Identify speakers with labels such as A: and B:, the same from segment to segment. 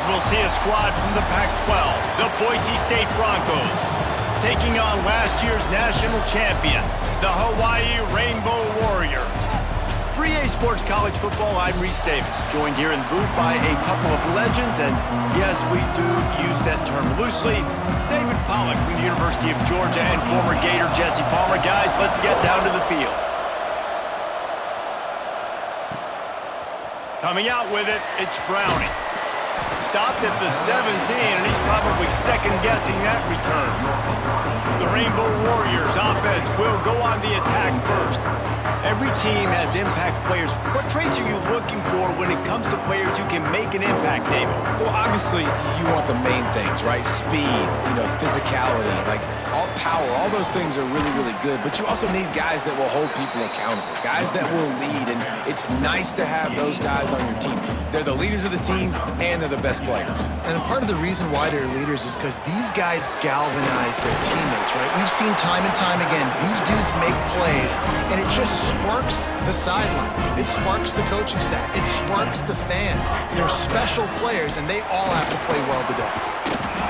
A: we'll see a squad from the Pac-12, the Boise State Broncos, taking on last year's national champions, the Hawaii Rainbow Warriors. For EA Sports College Football, I'm Reese Davis, joined here in the booth by a couple of legends, and yes, we do use that term loosely. David Pollack from the University of Georgia and former Gator Jesse Palmer. Guys, let's get down to the field. Coming out with it, it's Browning. Stopped at the 17, and he's probably second-guessing that return. The Rainbow Warriors offense will go on the attack first. Every team has impact players. What traits are you looking for when it comes to players who can make an impact, David?
B: Well, obviously, you want the main things, right? Speed, physicality, all power. All those things are really, really good. But you also need guys that will hold people accountable, guys that will lead. And it's nice to have those guys on your team. They're the leaders of the team, and they're the best players.
C: And part of the reason why they're leaders is because these guys galvanize their teammates, right? We've seen time and time again, these dudes make plays, and it just sparks the sideline. It sparks the coaching staff. It sparks the fans. They're special players, and they all have to play well today.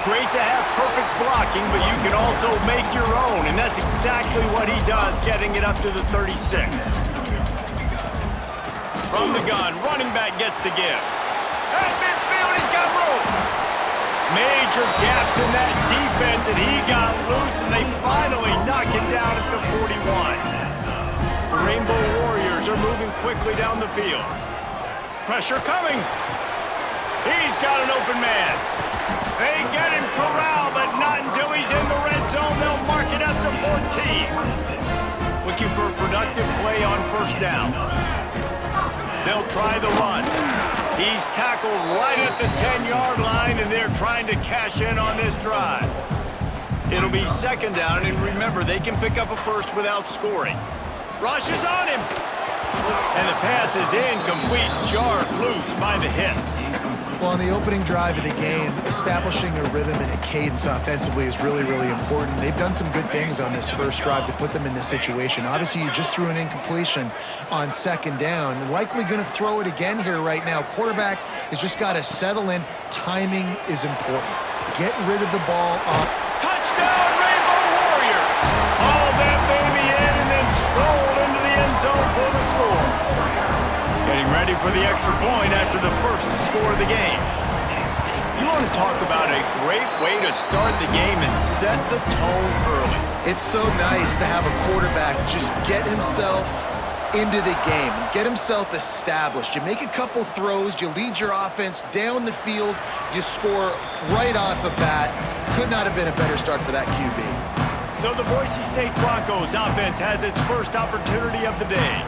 A: Great to have perfect blocking, but you can also make your own, and that's exactly what he does, getting it up to the 36. From the gun, running back gets to give. At midfield, he's got room. Major gaps in that defense, and he got loose, and they finally knock him down at the 41. The Rainbow Warriors are moving quickly down the field. Pressure coming. He's got an open man. They get him corralled, but not until he's in the red zone. They'll mark it at the 14. Looking for a productive play on first down. They'll try the run. He's tackled right at the 10-yard line, and they're trying to cash in on this drive. It'll be second down, and remember, they can pick up a first without scoring. Rush is on him. And the pass is incomplete, jarred loose by the hit.
C: Well, on the opening drive of the game, establishing a rhythm and a cadence offensively is really, really important. They've done some good things on this first drive to put them in this situation. Obviously, you just threw an incompletion on second down. Likely going to throw it again here right now. Quarterback has just got to settle in. Timing is important. Get rid of the ball up.
A: Touchdown, Rainbow Warriors! Haul that baby in and then strolled into the end zone for the score. Getting ready for the extra point after the first score of the game. You want to talk about a great way to start the game and set the tone early.
C: It's so nice to have a quarterback just get himself into the game and get himself established. You make a couple throws, you lead your offense down the field, you score right off the bat. Could not have been a better start for that QB.
A: So the Boise State Broncos offense has its first opportunity of the day.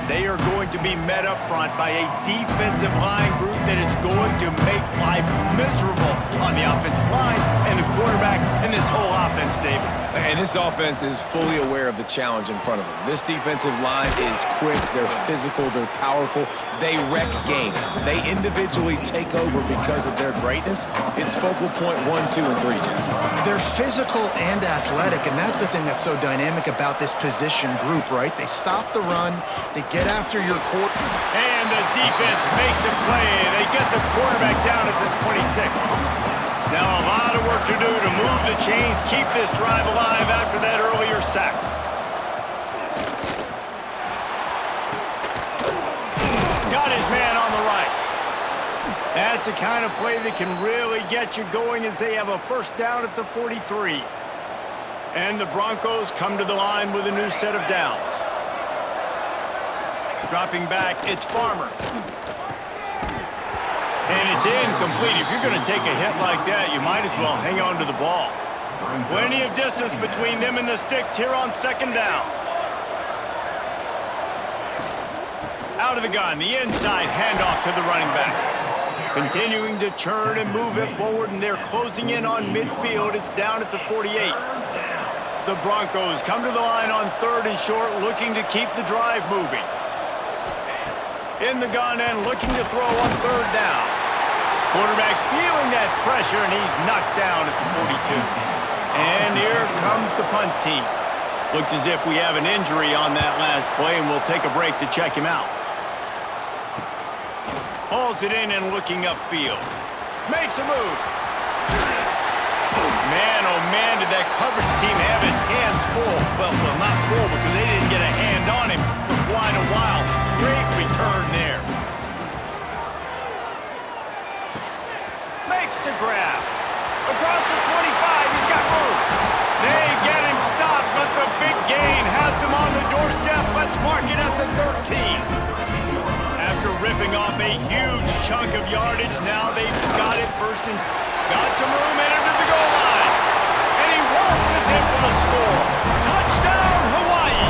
A: They are going to be met up front by a defensive line group that is going to make life miserable on the offensive line and the quarterback and this whole offense, David.
B: And this offense is fully aware of the challenge in front of them. This defensive line is quick, they're physical, they're powerful, they wreck games. They individually take over because of their greatness. It's focal point 1, 2, and 3, Jesse.
C: They're physical and athletic, and that's the thing that's so dynamic about this position group, right? They stop the run, they get after your court.
A: And the defense makes a play. They get the quarterback down at the 26. Now a lot of work to do to move the chains, keep this drive alive after that earlier sack. Got his man on the right. That's the kind of play that can really get you going as they have a first down at the 43. And the Broncos come to the line with a new set of downs. Dropping back, it's Farmer. And it's incomplete. If you're going to take a hit like that, you might as well hang on to the ball. Plenty of distance between them and the sticks here on second down. Out of the gun, the inside handoff to the running back. Continuing to churn and move it forward, and they're closing in on midfield. It's down at the 48. The Broncos come to the line on third and short, looking to keep the drive moving. In the gun and looking to throw on third down. Quarterback feeling that pressure, and he's knocked down at the 42. And here comes the punt team. Looks as if we have an injury on that last play, and we'll take a break to check him out. Hauls it in and looking upfield. Makes a move. Man, oh man, did that coverage team have its hands full. Well, not full because they didn't get a hand on him for quite a while. Great return there. Makes the grab. Across the 25, he's got room. They get him stopped, but the big gain has them on the doorstep. Let's mark it at the 13. After ripping off a huge chunk of yardage, now they've got it first and got some room and into the goal line. And he waltzes in for the score. Touchdown, Hawaii!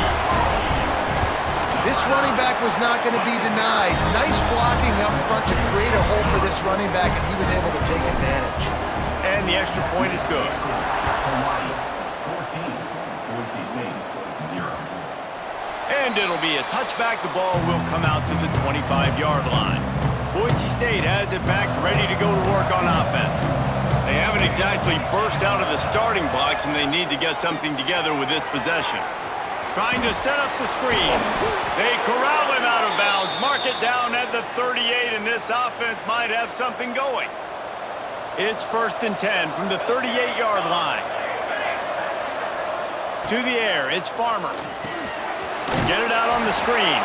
C: This running back was not going to be denied. Nice blocking up front to create a hole for this running back, and he was able to take advantage.
A: And the extra point is good.
D: Hawaii 14, Boise State 0.
A: And it'll be a touchback. The ball will come out to the 25-yard line. Boise State has it back, ready to go to work on offense. They haven't exactly burst out of the starting blocks, and they need to get something together with this possession. Trying to set up the screen. They corral him out of bounds, mark it down at the 38, and this offense might have something going. It's 1st and 10 from the 38-yard line. To the air, it's Farmer. Get it out on the screen.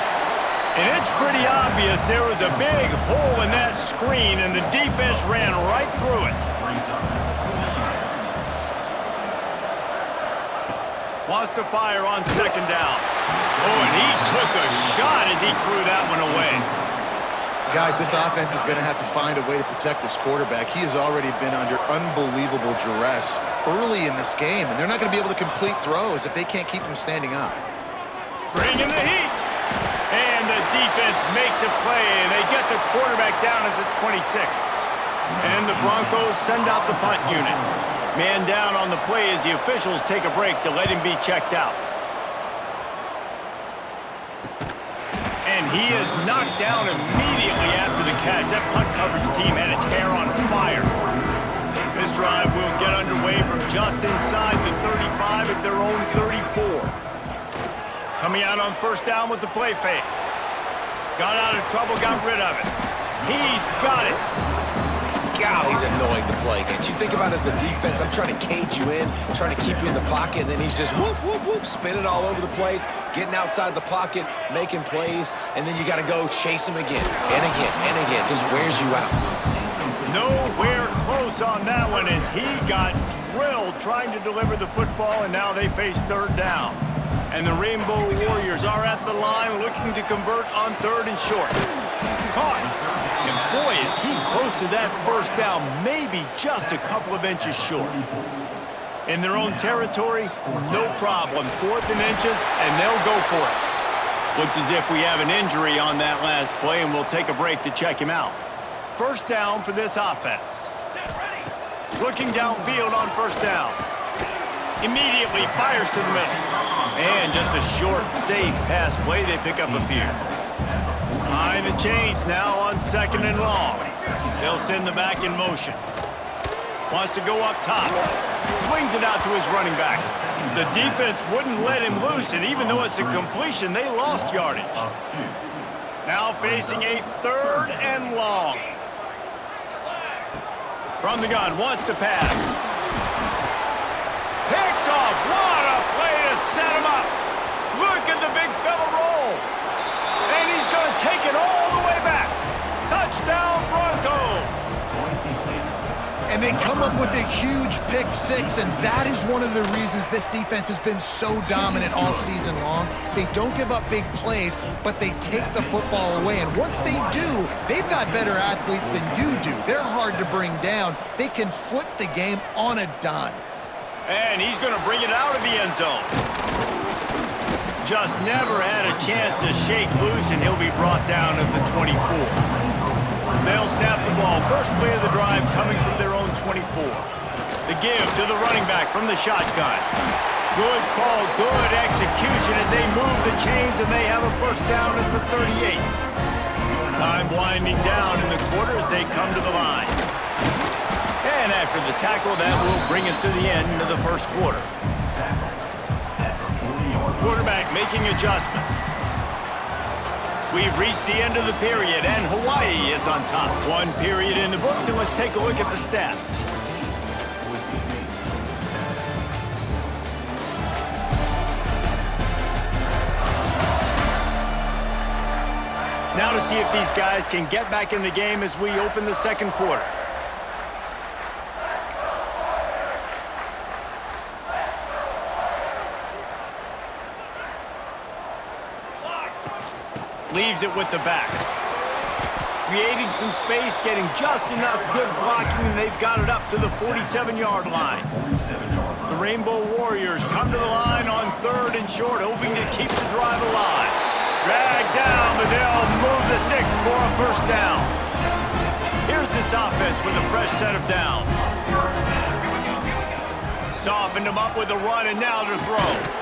A: And it's pretty obvious there was a big hole in that screen, and the defense ran right through it. Wants to fire on 2nd down. Oh, and he took a shot as he threw that one away.
C: Guys, this offense is going to have to find a way to protect this quarterback. He has already been under unbelievable duress early in this game, and they're not going to be able to complete throws if they can't keep him standing up.
A: Bringing the heat. And the defense makes a play, and they get the quarterback down at the 26. And the Broncos send out the punt unit. Man down on the play as the officials take a break to let him be checked out. And he is knocked down immediately after the catch. That punt coverage team had its hair on fire. This drive will get underway from just inside the 35 at their own 34. Coming out on 1st down with the play fake. Got out of trouble, got rid of it. He's got it.
B: God, he's annoying to play against. You think about it as a defense, I'm trying to cage you in, trying to keep you in the pocket, and then he's just whoop, whoop, whoop, spinning all over the place, getting outside the pocket, making plays, and then you got to go chase him again, and again, and again. Just wears you out.
A: Nowhere close on that one as he got drilled trying to deliver the football, and now they face 3rd down. And the Rainbow Warriors are at the line looking to convert on 3rd and short. Caught. And boy, is he close to that 1st down, maybe just a couple of inches short. In their own territory, no problem. 4th and inches, and they'll go for it. Looks as if we have an injury on that last play, and we'll take a break to check him out. 1st down for this offense. Looking downfield on 1st down. Immediately fires to the middle. And just a short, safe pass play. They pick up a few. Behind the chains now on 2nd and long. They'll send the back in motion. Wants to go up top. Swings it out to his running back. The defense wouldn't let him loose, and even though it's a completion, they lost yardage. Now facing a 3rd and long. From the gun, wants to pass. Picked off. What a play to set him up. Look at the big fella roll. And he's going to take it all the way back. Touchdown, Broncos.
C: And they come up with a huge pick 6, and that is one of the reasons this defense has been so dominant all season long. They don't give up big plays, but they take the football away. And once they do, they've got better athletes than you do. They're hard to bring down. They can flip the game on a dime.
A: And he's going to bring it out of the end zone. Just never had a chance to shake loose, and he'll be brought down at the 24. They'll snap the ball. First play of the drive coming from their own 24. The give to the running back from the shotgun. Good call, good execution as they move the chains, and they have a 1st down at the 38. Time winding down in the quarter as they come to the line. And after the tackle, that will bring us to the end of the 1st quarter. Quarterback making adjustments. We've reached the end of the period, and Hawaii is on top. One period in the books, and let's take a look at the stats. Now to see if these guys can get back in the game as we open the second quarter. Leaves it with the back. Creating some space, getting just enough good blocking, and they've got it up to the 47-yard line. The Rainbow Warriors come to the line on 3rd and short, hoping to keep the drive alive. Drag down, but they'll move the sticks for a first down. Here's this offense with a fresh set of downs. Softened them up with a run, and now to throw.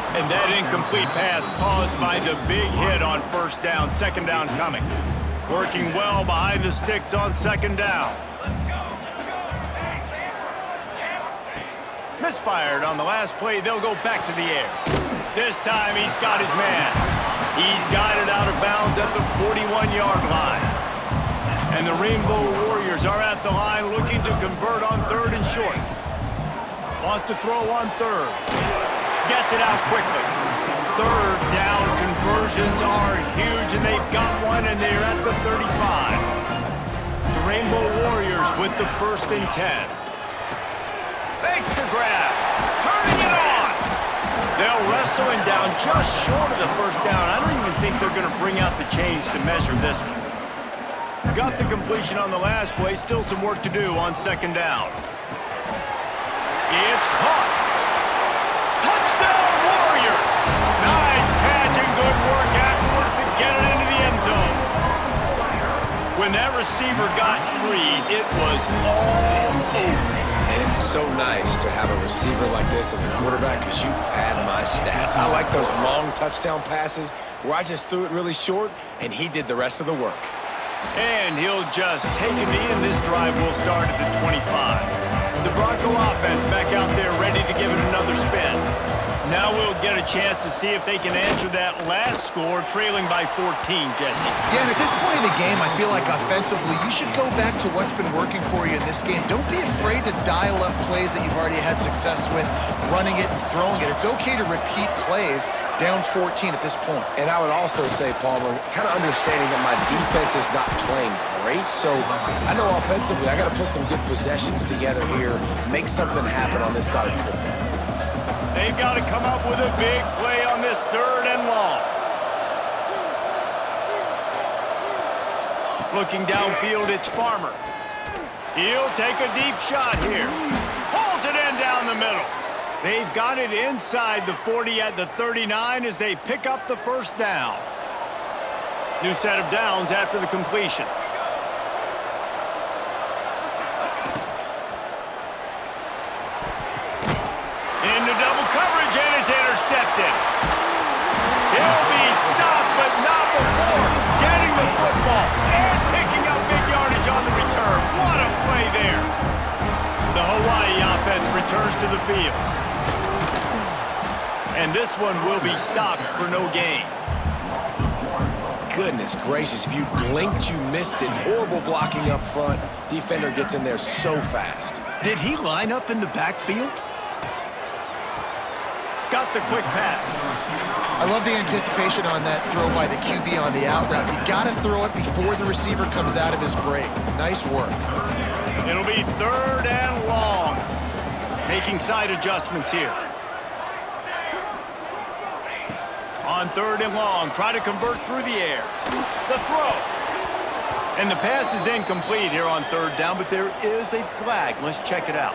A: And that incomplete pass caused by the big hit on first down, second down coming. Working well behind the sticks on second down. Misfired on the last play, they'll go back to the air. This time he's got his man. He's got it out of bounds at the 41-yard line. And the Rainbow Warriors are at the line looking to convert on 3rd and short. Wants to throw on 3rd. Gets it out quickly. 3rd down conversions are huge, and they've got one, and they're at the 35. The Rainbow Warriors with the 1st and 10. Makes the grab. Turning it on. They'll wrestle him down just short of the first down. I don't even think they're going to bring out the chains to measure this one. Got the completion on the last play. Still some work to do on second down. It's caught. Touchdown Warriors! Nice catch and good work afterwards to get it into the end zone. When that receiver got free, it was all over.
B: And it's so nice to have a receiver like this as a quarterback because you pad my stats. I like those long touchdown passes where I just threw it really short and he did the rest of the work.
A: And he'll just take a knee, and this drive will start at the 25. The Bronco offense back out there ready to give it another spin. Now we'll get a chance to see if they can answer that last score, trailing by 14, Jesse.
C: Yeah, and at this point in the game, I feel like offensively, you should go back to what's been working for you in this game. Don't be afraid to dial up plays that you've already had success with, running it and throwing it. It's okay to repeat plays down 14 at this point.
B: And I would also say, Palmer, kind of understanding that my defense is not playing great, so I know offensively I got to put some good possessions together here, make something happen on this side of the football.
A: They've got to come up with a big play on this 3rd and long. Looking downfield, it's Farmer. He'll take a deep shot here. Pulls it in down the middle. They've got it inside the 40 at the 39 as they pick up the first down. New set of downs after the completion. Into double coverage, and it's intercepted. He'll be stopped, but not before getting the football and picking up big yardage on the return. What a play there. The Hawaii offense returns to the field. And this one will be stopped for no gain.
B: Goodness gracious, if you blinked, you missed it. Horrible blocking up front. Defender gets in there so fast.
A: Did he line up in the backfield? Got the quick pass.
C: I love the anticipation on that throw by the QB on the out route. You got to throw it before the receiver comes out of his break. Nice work.
A: It'll be 3rd and long. Making side adjustments here. On 3rd and long, try to convert through the air. The throw. And the pass is incomplete here on 3rd down, but there is a flag. Let's check it out.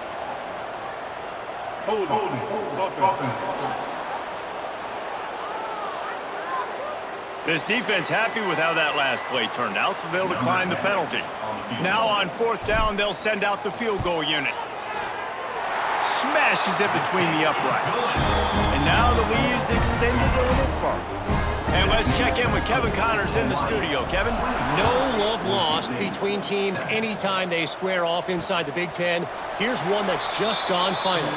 A: This defense happy with how that last play turned out, so they'll decline the penalty. Now on 4th down, they'll send out the field goal unit. Smashes it between the uprights. And now the lead is extended a little further. And let's check in with Kevin Connors in the studio. Kevin?
E: No love lost between teams anytime they square off inside the Big Ten. Here's one that's just gone final.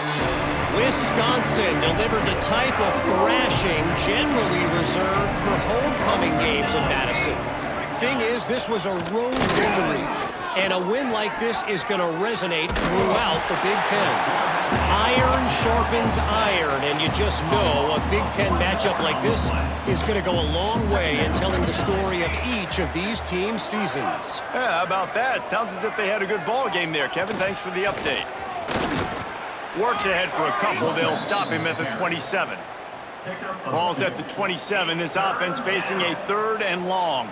E: Wisconsin delivered the type of thrashing generally reserved for homecoming games in Madison. Thing is, this was a road victory, and a win like this is going to resonate throughout the Big Ten. Iron sharpens iron, and you just know a Big Ten matchup like this is going to go a long way in telling the story of each of these teams' seasons.
A: Yeah, how about that? Sounds as if they had a good ball game there, Kevin. Thanks for the update. Works ahead for a couple. They'll stop him at the 27. Ball's at the 27. This offense facing a 3rd and long.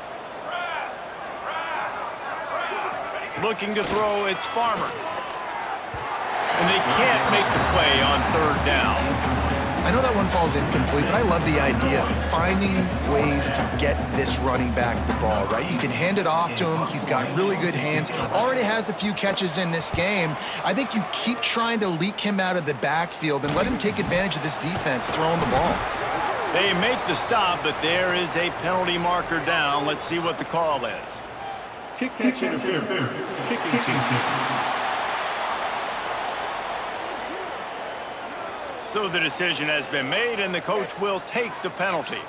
A: Looking to throw, it's Farmer. And they can't make the play on 3rd down.
C: I know that one falls incomplete, but I love the idea of finding ways to get this running back the ball, right? You can hand it off to him. He's got really good hands. Already has a few catches in this game. I think you keep trying to leak him out of the backfield and let him take advantage of this defense throwing the ball.
A: They make the stop, but there is a penalty marker down. Let's see what the call is.
D: Kick catch interference. Kicking team.
A: So the decision has been made, and the coach will take the penalty.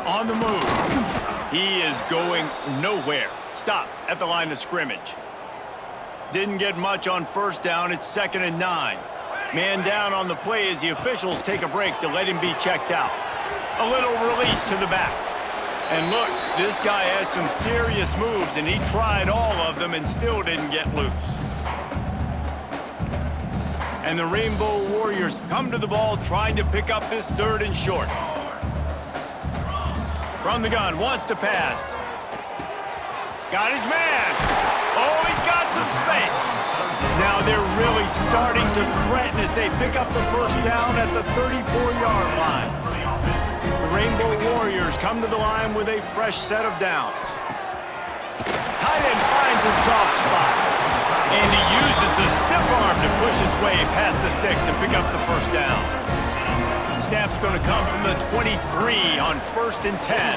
A: On the move. He is going nowhere. Stop at the line of scrimmage. Didn't get much on 1st down. It's 2nd and 9. Man down on the play as the officials take a break to let him be checked out. A little release to the back. And look, this guy has some serious moves, and he tried all of them and still didn't get loose. And the Rainbow Warriors come to the ball trying to pick up this 3rd and short. From the gun, wants to pass. Got his man. Oh, he's got some space. Now they're really starting to threaten as they pick up the 1st down at the 34-yard line. The Rainbow Warriors come to the line with a fresh set of downs. Tight end finds a soft spot. And he uses the stiff arm to push his way past the sticks and pick up the 1st down. Snap's going to come from the 23 on 1st and 10.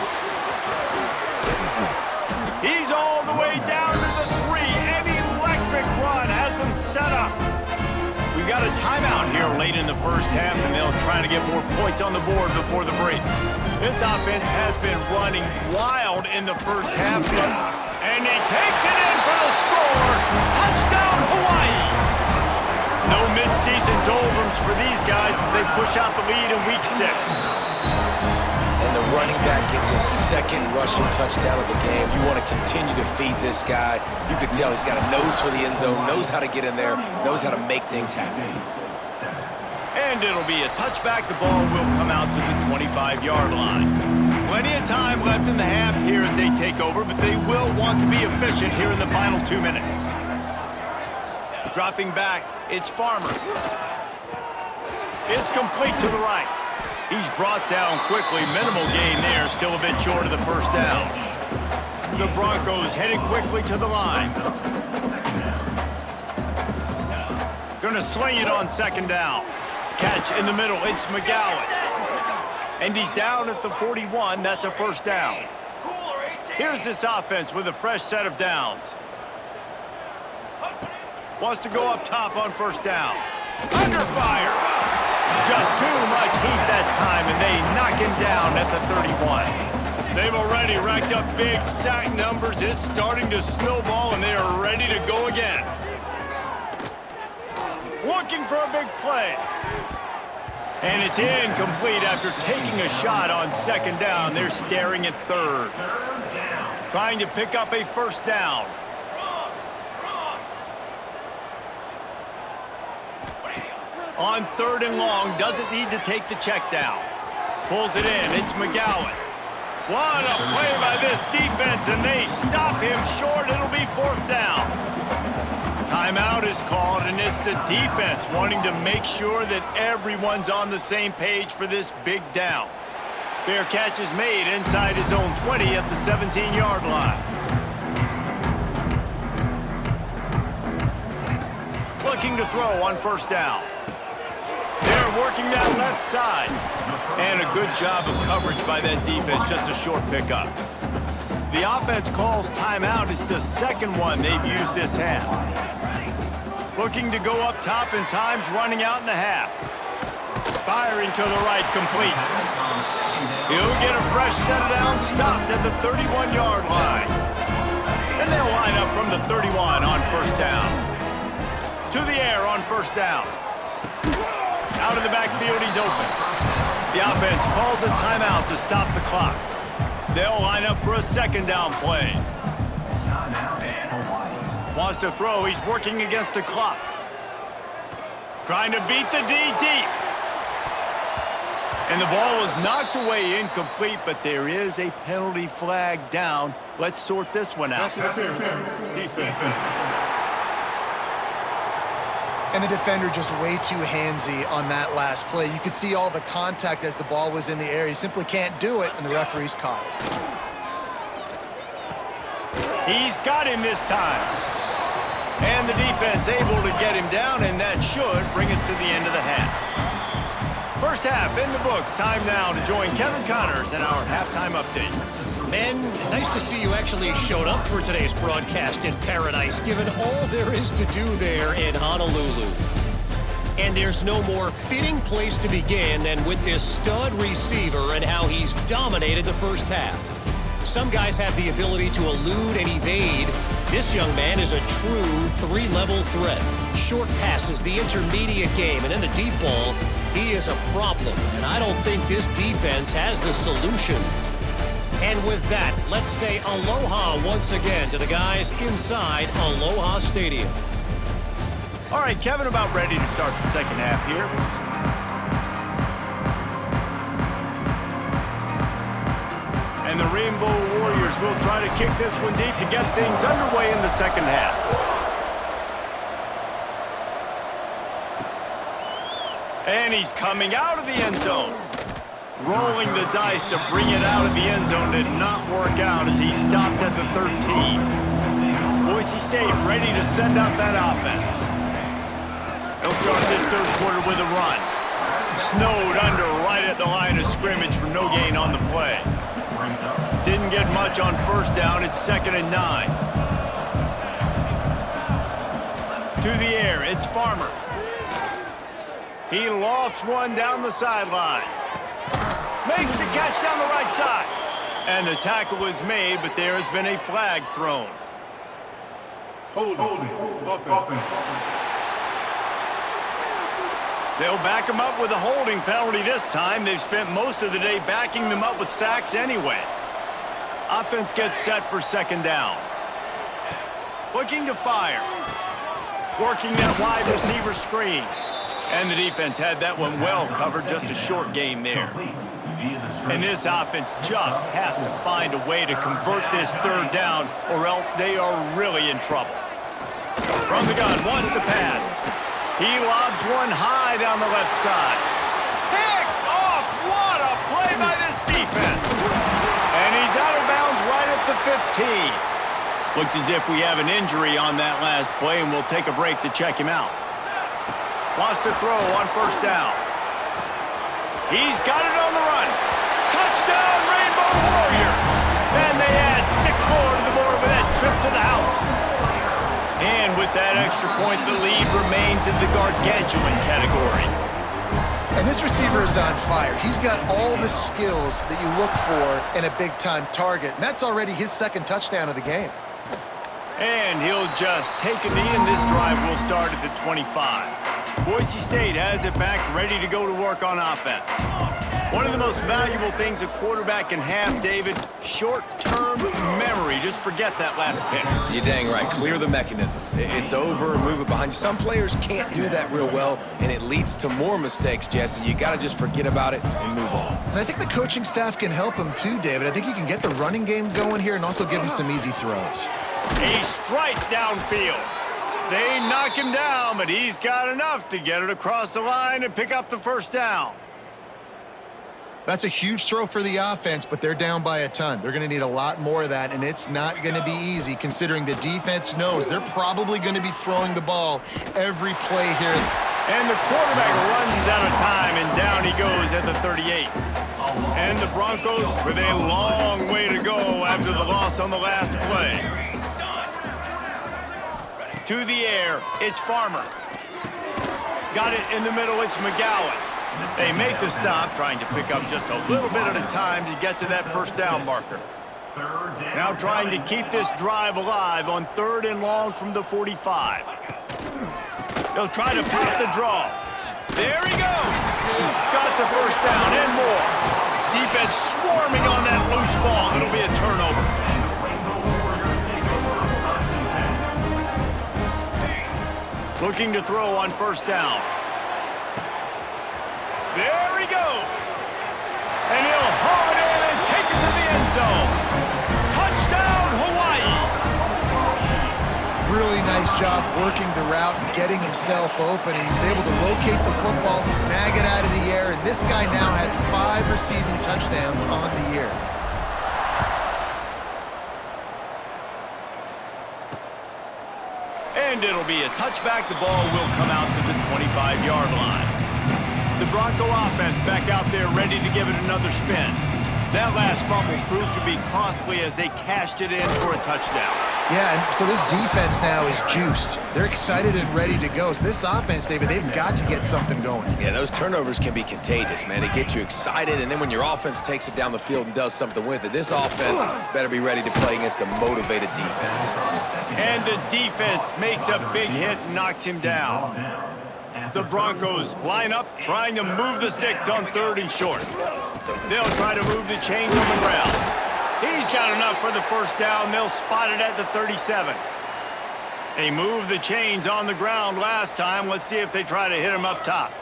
A: He's all the way down to the 3. An electric run has him set up. We've got a timeout here late in the 1st half, and they'll try to get more points on the board before the break. This offense has been running wild in the 1st half. And he takes it in for the score. Touchdown, Hawaii. No midseason doldrums for these guys as they push out the lead in week 6.
B: And the running back gets his 2nd rushing touchdown of the game. You want to continue to feed this guy. You can tell he's got a nose for the end zone, knows how to get in there, knows how to make things happen.
A: And it'll be a touchback. The ball will come out to the 25-yard line. Plenty of time left in the half here as they take over, but they will want to be efficient here in the final 2 minutes. Dropping back, it's Farmer. It's complete to the right. He's brought down quickly. Minimal gain there, still a bit short of the 1st down. The Broncos headed quickly to the line. Gonna sling it on 2nd down. Catch in the middle, it's McGowan. And he's down at the 41. That's a 1st down. Here's this offense with a fresh set of downs. Wants to go up top on 1st down. Under fire. Just too much heat that time, and they knock him down at the 31. They've already racked up big sack numbers. It's starting to snowball, and they are ready to go again. Looking for a big play. And it's incomplete after taking a shot on 2nd down. They're staring at 3rd. Trying to pick up a 1st down. On 3rd and long, doesn't need to take the check down. Pulls it in, it's McGowan. What a play by this defense, and they stop him short. It'll be 4th down. Timeout is called, and it's the defense wanting to make sure that everyone's on the same page for this big down. Fair catch is made inside his own 20 at the 17-yard line. Looking to throw on 1st down. They're working that left side. And a good job of coverage by that defense, just a short pickup. The offense calls timeout. It's the second one they've used this half. Looking to go up top, and time's running out in the half. Firing to the right, complete. He'll get a fresh set down, stopped at the 31-yard line. And they'll line up from the 31 on first down. To the air on first down. Out of the backfield, he's open. The offense calls a timeout to stop the clock. They'll line up for a second down play. Wants to throw. He's working against the clock. Trying to beat the D deep. And the ball was knocked away incomplete, but there is a penalty flag down. Let's sort this one out.
C: And the defender just way too handsy on that last play. You could see all the contact as the ball was in the air. He simply can't do it, and the referee's caught it.
A: He's got him this time. And the defense able to get him down, and that should bring us to the end of the half. First half in the books. Time now to join Kevin Connors in our halftime update.
E: Men, nice to see you actually showed up for today's broadcast in paradise, given all there is to do there in Honolulu. And there's no more fitting place to begin than with this stud receiver and how he's dominated the first half. Some guys have the ability to elude and evade. This young man is a true three-level threat. Short passes, the intermediate game, and then the deep ball. He is a problem, and I don't think this defense has the solution. And with that, let's say aloha once again to the guys inside Aloha Stadium.
A: All right, Kevin, about ready to start the second half here. And the Rainbow Warriors will try to kick this one deep to get things underway in the second half. And he's coming out of the end zone. Rolling the dice to bring it out of the end zone did not work out as he stopped at the 13. Boise State ready to send out that offense. They'll start this third quarter with a run. Snowed under right at the line of scrimmage for no gain on the play. Didn't get much on first down. It's 2nd and 9. To the air, it's Farmer. He lofts one down the sideline. Makes a catch down the right side. And the tackle is made, but there has been a flag thrown.
D: Holding. Offense.
A: They'll back him up with a holding penalty this time. They've spent most of the day backing them up with sacks anyway. Offense gets set for second down. Looking to fire. Working that wide receiver screen. And the defense had that one well covered, just a short game there. And this offense just has to find a way to convert this third down, or else they are really in trouble. From the gun, wants to pass. He lobs one high down the left side. Picked off! What a play by this defense! And he's out of bounds right at the 15. Looks as if we have an injury on that last play, and we'll take a break to check him out. Wants to throw on first down. He's got it on the run. Touchdown, Rainbow Warriors! And they add 6 more to the board with that trip to the house. And with that extra point, the lead remains in the gargantuan category.
C: And this receiver is on fire. He's got all the skills that you look for in a big-time target. And that's already his second touchdown of the game.
A: And he'll just take a knee, and this drive will start at the 25. Boise State has it back, ready to go to work on offense. One of the most valuable things a quarterback can have, David, short-term memory. Just forget that last pick.
B: You're dang right. Clear the mechanism. It's over, move it behind you. Some players can't do that real well, and it leads to more mistakes, Jesse. You got to just forget about it and move on.
C: And I think the coaching staff can help him too, David. I think you can get the running game going here and also give him some easy throws.
A: A strike downfield. They knock him down, but he's got enough to get it across the line and pick up the first down.
C: That's a huge throw for the offense, but they're down by a ton. They're going to need a lot more of that, and it's not going to be easy considering the defense knows they're probably going to be throwing the ball every play here.
A: And the quarterback runs out of time, and down he goes at the 38. And the Broncos with a long way to go after the loss on the last play. To the air, it's Farmer. Got it in the middle, it's McGowan. They make the stop, trying to pick up just a little bit at a time to get to that first down marker. Now trying to keep this drive alive on 3rd and long from the 45. They'll try to pop the draw. There he goes. Got the first down and more. Defense swarming on that loose ball. It'll be a turnover. Looking to throw on first down. There he goes. And he'll haul it in and take it to the end zone. Touchdown, Hawaii.
C: Really nice job working the route and getting himself open. And he was able to locate the football, snag it out of the air, and this guy now has 5 receiving touchdowns on the year.
A: And it'll be a touchback. The ball will come out to the 25-yard line. The Bronco offense back out there ready to give it another spin. That last fumble proved to be costly as they cashed it in for a touchdown.
C: Yeah, and so this defense now is juiced. They're excited and ready to go. So this offense, David, they've got to get something going.
B: Yeah, those turnovers can be contagious, man. It gets you excited, and then when your offense takes it down the field and does something with it, this offense better be ready to play against a motivated defense.
A: And the defense makes a big hit and knocks him down. The Broncos line up, trying to move the sticks on 3rd and short. They'll try to move the chains on the ground. He's got enough for the first down. They'll spot it at the 37. They moved the chains on the ground last time. Let's see if they try to hit him up top.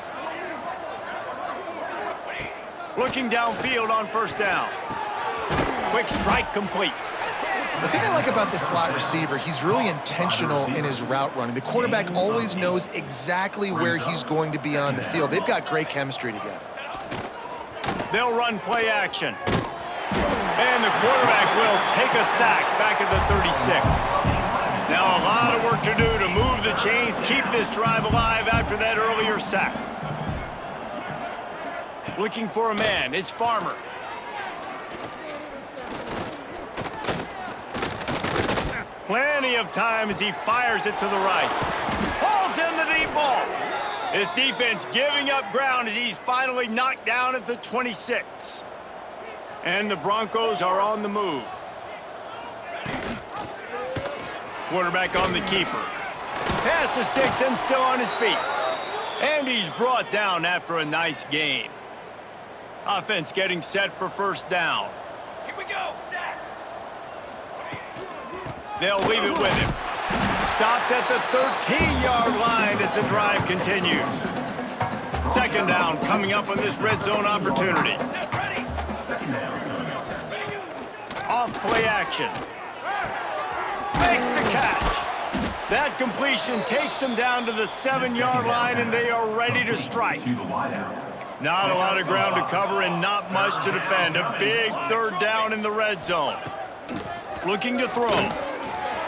A: Looking downfield on first down. Quick strike complete.
C: The thing I like about this slot receiver, he's really intentional in his route running. The quarterback always knows exactly where he's going to be on the field. They've got great chemistry together.
A: They'll run play action. And the quarterback will take a sack back at the 36. Now a lot of work to do to move the chains, keep this drive alive after that earlier sack. Looking for a man, it's Farmer. Plenty of time as he fires it to the right. Pulls in the deep ball. His defense giving up ground as he's finally knocked down at the 26. And the Broncos are on the move. Quarterback on the keeper. Pass the sticks and still on his feet. And he's brought down after a nice gain. Offense getting set for first down.
F: Here we go, set.
A: They'll leave it with him. Stopped at the 13-yard line as the drive continues. Second down coming up on this red zone opportunity. Off play action. Makes the catch. That completion takes them down to the 7-yard line, and they are ready to strike. Not a lot of ground to cover and not much to defend. A big third down in the red zone. Looking to throw.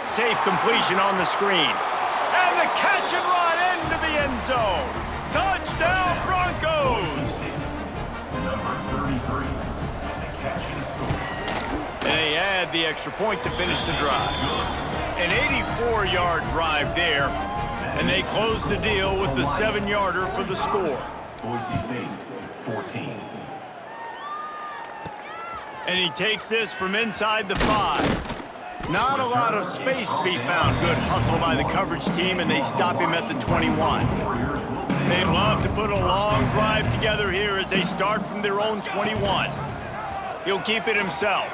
A: Safe completion on the screen. And the catch and run into the end zone. Touchdown, Broncos! And they add the extra point to finish the drive. An 84-yard drive there, and they close the deal with the 7-yarder for the score.
D: Boise State, 14.
A: And he takes this from inside the 5. Not a lot of space to be found. Good hustle by the coverage team, and they stop him at the 21. They'd love to put a long drive together here as they start from their own 21. He'll keep it himself.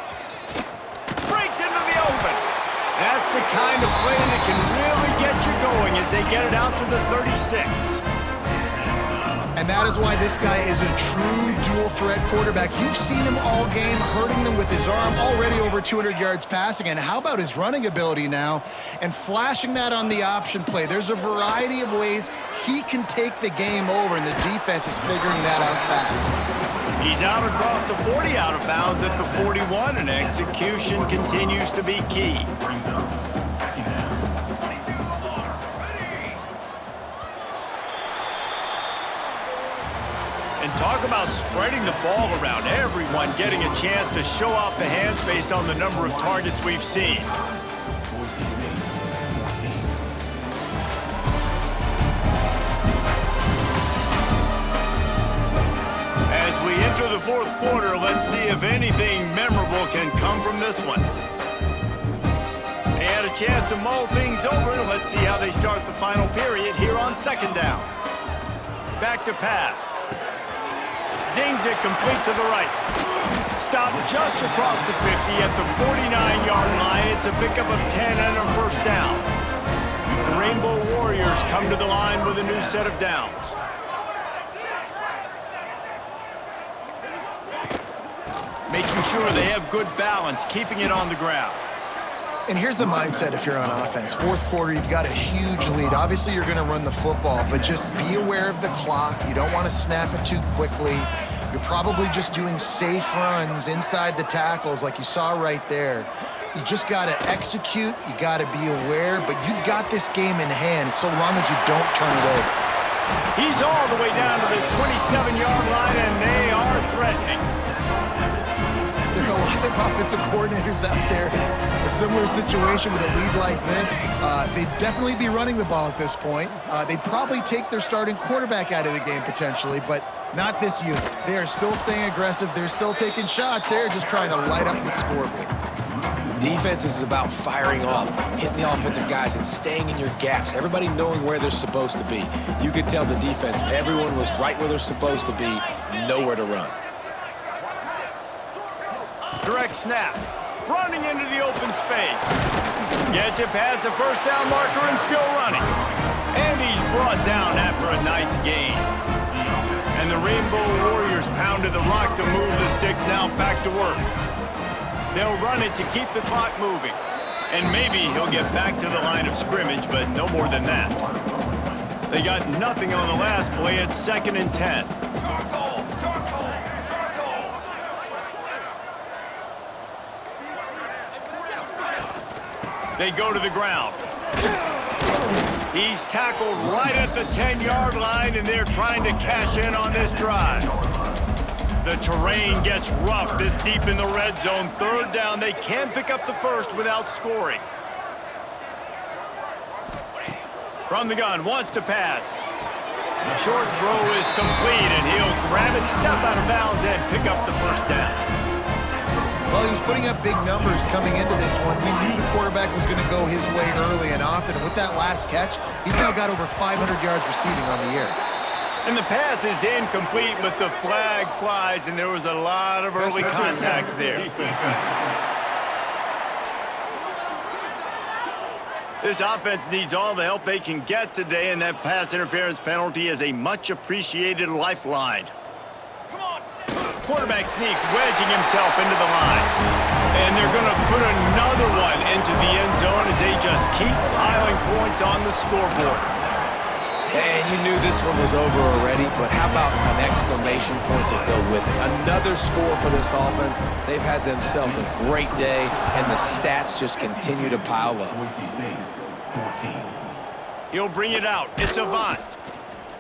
A: Breaks into the open. That's the kind of play that can really get you going as they get it out to the 36.
C: And that is why this guy is a true dual-threat quarterback. You've seen him all game, hurting them with his arm, already over 200 yards passing. And how about his running ability now and flashing that on the option play? There's a variety of ways he can take the game over, and the defense is figuring that out fast.
A: He's out across the 40, out of bounds at the 41, and execution continues to be key. spreading the ball around, everyone getting a chance to show off the hands based on the number of targets we've seen. As we enter the fourth quarter, let's see if anything memorable can come from this one. They had a chance to mull things over. Let's see how they start the final period here on second down. Back to pass. Zings it complete to the right. Stopped just across the 50 at the 49-yard line. It's a pickup of 10 and a first down. The Rainbow Warriors come to the line with a new set of downs. Making sure they have good balance, keeping it on the ground.
C: And here's the mindset if you're on offense. Fourth quarter, you've got a huge lead. Obviously, you're going to run the football, but just be aware of the clock. You don't want to snap it too quickly. You're probably just doing safe runs inside the tackles like you saw right there. You just got to execute. You got to be aware, but you've got this game in hand so long as you don't turn it over.
A: He's all the way down to the 27-yard line, and they are threatening.
C: There are a lot of offensive coordinators out there. A similar situation with a lead like this. They'd definitely be running the ball at this point. They'd probably take their starting quarterback out of the game potentially, but not this unit. They are still staying aggressive. They're still taking shots. They're just trying to light up the scoreboard.
B: Defense is about firing off, hitting the offensive guys, and staying in your gaps. Everybody knowing where they're supposed to be. You could tell the defense, everyone was right where they're supposed to be, nowhere to run.
A: Direct snap. Running into the open space. Gets it past the first down marker and still running. And he's brought down after a nice gain. And the Rainbow Warriors pounded the rock to move the sticks now back to work. They'll run it to keep the clock moving. And maybe he'll get back to the line of scrimmage, but no more than that. They got nothing on the last play. It's 2nd and 10. They go to the ground. He's tackled right at the 10-yard line, and they're trying to cash in on this drive. The terrain gets rough this deep in the red zone. 3rd down, they can pick up the first without scoring. From the gun, wants to pass. Short throw is complete, and he'll grab it, step out of bounds, and pick up the first down.
C: Well, he was putting up big numbers coming into this one. We knew the quarterback was going to go his way early and often. And with that last catch, he's now got over 500 yards receiving on the year.
A: And the pass is incomplete, but the flag flies, and there was a lot of early contact there. This offense needs all the help they can get today, and that pass interference penalty is a much-appreciated lifeline. Quarterback sneak, wedging himself into the line. And they're going to put another one into the end zone as they just keep piling points on the scoreboard.
B: And you knew this one was over already, but how about an exclamation point to go with it? Another score for this offense. They've had themselves a great day, and the stats just continue to pile up.
A: He'll bring it out. It's Avant.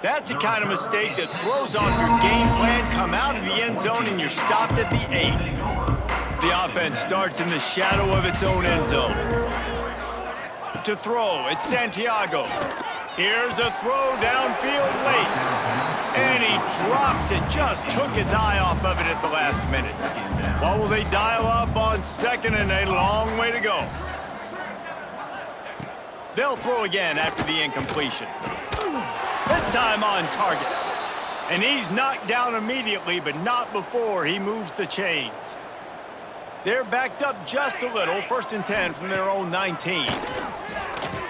A: That's the kind of mistake that throws off your game plan. Come out of the end zone, and you're stopped at the 8. The offense starts in the shadow of its own end zone. To throw, it's Santiago. Here's a throw downfield late. And he drops it. Just took his eye off of it at the last minute. What will they dial up on 2nd and a long way to go? They'll throw again after the incompletion. This time on target. And he's knocked down immediately, but not before he moves the chains. They're backed up just a little. 1st and 10 from their own 19.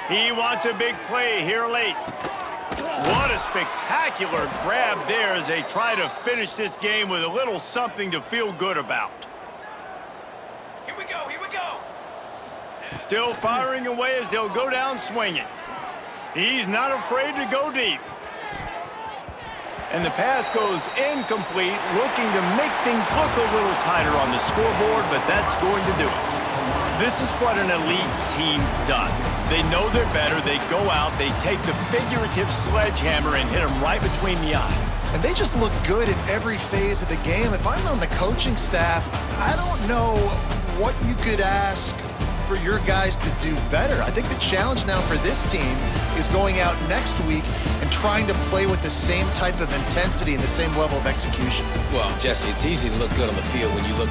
A: He wants a big play here late. What a spectacular grab there as they try to finish this game with a little something to feel good about.
F: Here we go, here we go.
A: Still firing away as they'll go down swinging. He's not afraid to go deep. And the pass goes incomplete, looking to make things look a little tighter on the scoreboard, but that's going to do it. This is what an elite team does. They know they're better, they go out, they take the figurative sledgehammer and hit them right between the eyes.
C: And they just look good in every phase of the game. If I'm on the coaching staff, I don't know what you could ask for your guys to do better. I think the challenge now for this team is going out next week and trying to play with the same type of intensity and the same level of execution.
B: Well, Jesse, it's easy to look good on the field when you look